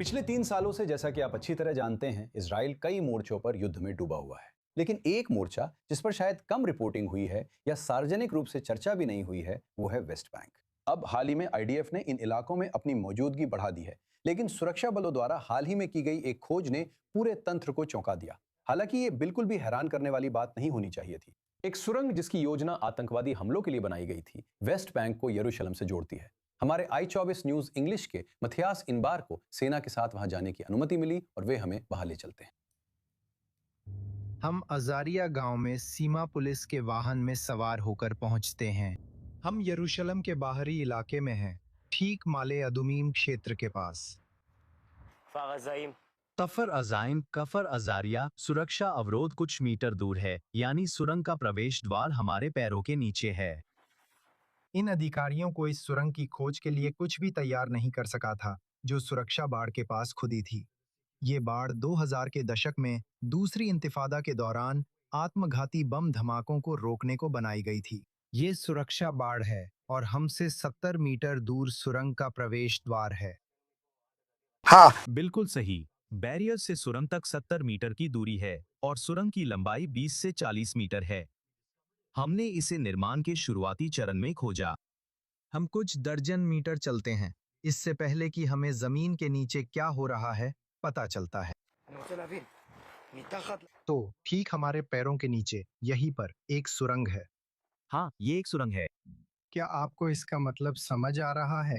पिछले 3 सालों से जैसा कि आप अच्छी तरह जानते हैं, इजराइल कई मोर्चों पर युद्ध में डूबा हुआ है। लेकिन एक मोर्चा जिस पर शायद कम रिपोर्टिंग हुई है या सार्वजनिक रूप से चर्चा भी नहीं हुई है, वो है वेस्ट बैंक। अब हाल ही में आईडीएफ ने इन इलाकों में अपनी मौजूदगी बढ़ा दी है, लेकिन सुरक्षा बलों द्वारा हाल ही में की गई एक खोज ने पूरे तंत्र को चौंका दिया। हालांकि ये बिल्कुल भी हैरान करने वाली बात नहीं होनी चाहिए थी। एक सुरंग जिसकी योजना आतंकवादी हमलों के लिए बनाई गई थी, वेस्ट बैंक को यरूशलेम से जोड़ती है। हमारे आई 24 न्यूज इंग्लिश के मथियास इनबार को सेना के साथ वहां जाने की अनुमति मिली और वे हमें वहां ले चलते हैं। हम अजारिया गांव में सीमा पुलिस के वाहन में सवार होकर पहुंचते हैं। हम यरूशलेम के बाहरी इलाके में हैं, ठीक माले अदुमीम क्षेत्र के पास। फागजाइम तफर अजाइम कफर अजारिया सुरक्षा अवरोध कुछ मीटर दूर है, यानी सुरंग का प्रवेश द्वार हमारे पैरों के नीचे है। इन अधिकारियों को इस सुरंग की खोज के लिए कुछ भी तैयार नहीं कर सका था, जो सुरक्षा बाड़ के पास खुदी थी। ये बाड़ 2000 के दशक में दूसरी इंतिफादा के दौरान आत्मघाती बम धमाकों को रोकने को बनाई गई थी। ये सुरक्षा बाड़ है और हमसे 70 मीटर दूर सुरंग का प्रवेश द्वार है। हाँ, बिल्कुल सही। बैरियर से सुरंग तक 70 मीटर की दूरी है और सुरंग की लंबाई 20 से 40 मीटर है। हमने इसे निर्माण के शुरुआती चरण में खोजा। हम कुछ दर्जन मीटर चलते हैं, इससे पहले कि हमें जमीन के नीचे क्या हो रहा है पता चलता है। तो ठीक हमारे पैरों के नीचे यहीं पर एक सुरंग है। हाँ, ये एक सुरंग है। क्या आपको इसका मतलब समझ आ रहा है?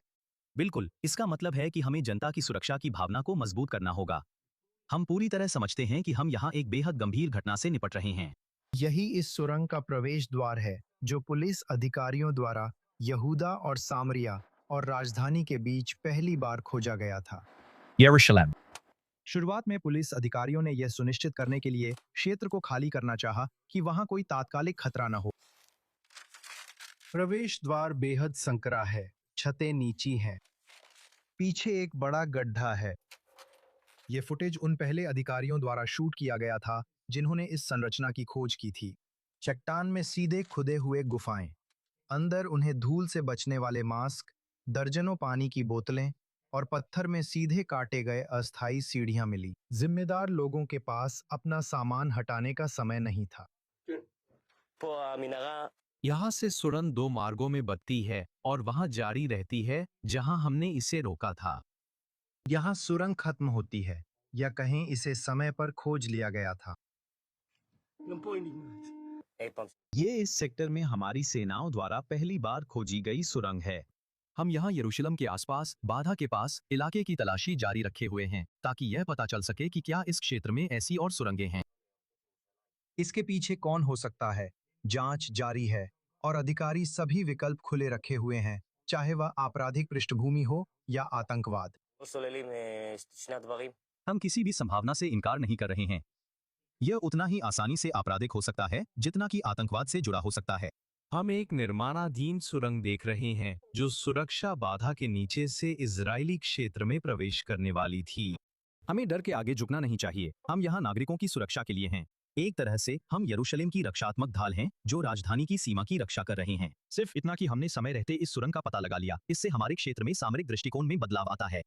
बिल्कुल, इसका मतलब है कि हमें जनता की सुरक्षा की भावना को मजबूत करना होगा। हम पूरी तरह समझते हैं कि हम यहाँ एक बेहद गंभीर घटना से निपट रहे हैं। यही इस सुरंग का प्रवेश द्वार है, जो पुलिस अधिकारियों द्वारा यहूदा और सामरिया और राजधानी के बीच पहली बार खोजा गया था। यरूशलेम। शुरुआत में पुलिस अधिकारियों ने यह सुनिश्चित करने के लिए क्षेत्र को खाली करना चाहा कि वहां कोई तात्कालिक खतरा न हो। प्रवेश द्वार बेहद संकरा है, छतें नीची हैं, पीछे एक बड़ा गड्ढा है। यह फुटेज उन पहले अधिकारियों द्वारा शूट किया गया था जिन्होंने इस संरचना की खोज की थी। चट्टान में सीधे खुदे हुए गुफाएं, अंदर उन्हें धूल से बचने वाले मास्क, दर्जनों पानी की बोतलें और पत्थर में सीधे काटे गए अस्थायी सीढ़ियां मिली। जिम्मेदार लोगों के पास अपना सामान हटाने का समय नहीं था। यहाँ से सुरंग 2 मार्गों में बदती है और वहां जारी रहती है जहां हमने इसे रोका था। यहाँ सुरंग खत्म होती है, या कहीं इसे समय पर खोज लिया गया था। ये इस सेक्टर में हमारी सेनाओं द्वारा पहली बार खोजी गई सुरंग है। हम यहाँ यरूशलेम के आसपास बाधा के पास इलाके की तलाशी जारी रखे हुए हैं, ताकि यह पता चल सके कि क्या इस क्षेत्र में ऐसी और सुरंगें हैं। इसके पीछे कौन हो सकता है? जांच जारी है और अधिकारी सभी विकल्प खुले रखे हुए हैं, चाहे वह आपराधिक पृष्ठभूमि हो या आतंकवाद। हम किसी भी संभावना से इनकार नहीं कर रहे हैं। यह उतना ही आसानी से आपराधिक हो सकता है जितना कि आतंकवाद से जुड़ा हो सकता है। हम एक निर्माणाधीन सुरंग देख रहे हैं जो सुरक्षा बाधा के नीचे से इजरायली क्षेत्र में प्रवेश करने वाली थी। हमें डर के आगे झुकना नहीं चाहिए। हम यहाँ नागरिकों की सुरक्षा के लिए हैं। एक तरह से हम यरूशलेम की रक्षात्मक ढाल हैं जो राजधानी की सीमा की रक्षा कर रहे हैं। सिर्फ इतना कि हमने समय रहते इस सुरंग का पता लगा लिया, इससे हमारे क्षेत्र में सामरिक दृष्टिकोण में बदलाव आता है।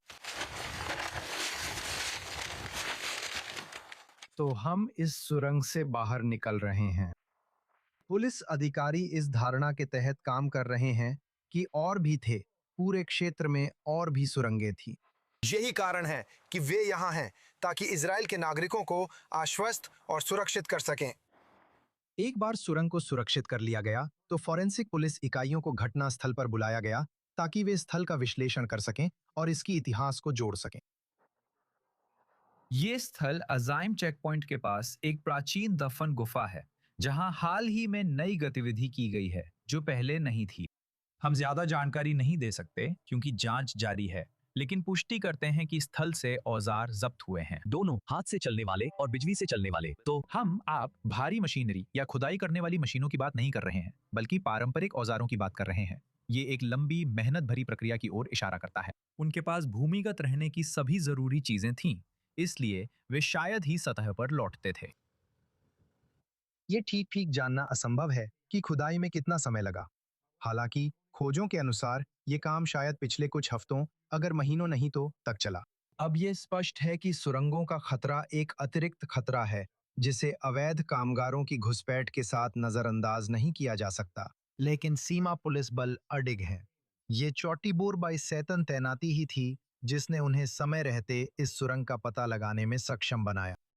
तो हम इस सुरंग से बाहर निकल रहे हैं। पुलिस अधिकारी इस धारणा के तहत काम कर रहे हैं कि और भी थे, पूरे क्षेत्र में और भी सुरंगें थी। यही कारण है कि वे यहाँ हैं, ताकि इजराइल के नागरिकों को आश्वस्त और सुरक्षित कर सकें। एक बार सुरंग को सुरक्षित कर लिया गया तो फॉरेंसिक पुलिस इकाइयों को घटना स्थल पर बुलाया गया, ताकि वे स्थल का विश्लेषण कर सकें और इसकी इतिहास को जोड़ सकें। ये स्थल अजाइम चेकपॉइंट के पास एक प्राचीन दफन गुफा है, जहां हाल ही में नई गतिविधि की गई है जो पहले नहीं थी। हम ज्यादा जानकारी नहीं दे सकते क्योंकि जांच जारी है, लेकिन पुष्टि करते हैं कि स्थल से औजार जब्त हुए हैं, दोनों हाथ से चलने वाले और बिजली से चलने वाले। तो हम आप भारी मशीनरी या खुदाई करने वाली मशीनों की बात नहीं कर रहे हैं, बल्कि पारंपरिक औजारों की बात कर रहे हैं। ये एक लंबी मेहनत भरी प्रक्रिया की ओर इशारा करता है। उनके पास भूमिगत रहने की सभी जरूरी चीजें थीं, इसलिए वे शायद ही सतह पर लौटते थे। ये ठीक ठीक जानना असंभव है कि खुदाई में कितना समय लगा। हालांकि खोजों के अनुसार ये काम शायद पिछले कुछ हफ्तों, अगर महीनों नहीं तो तक चला। अब ये स्पष्ट है कि सुरंगों का खतरा एक अतिरिक्त खतरा है जिसे अवैध कामगारों की घुसपैठ के साथ नजरअंदाज नहीं किया जा सकता। लेकिन सीमा पुलिस बल अडिग है। ये चौटीबोर बाई सैतन तैनाती ही थी जिसने उन्हें समय रहते इस सुरंग का पता लगाने में सक्षम बनाया।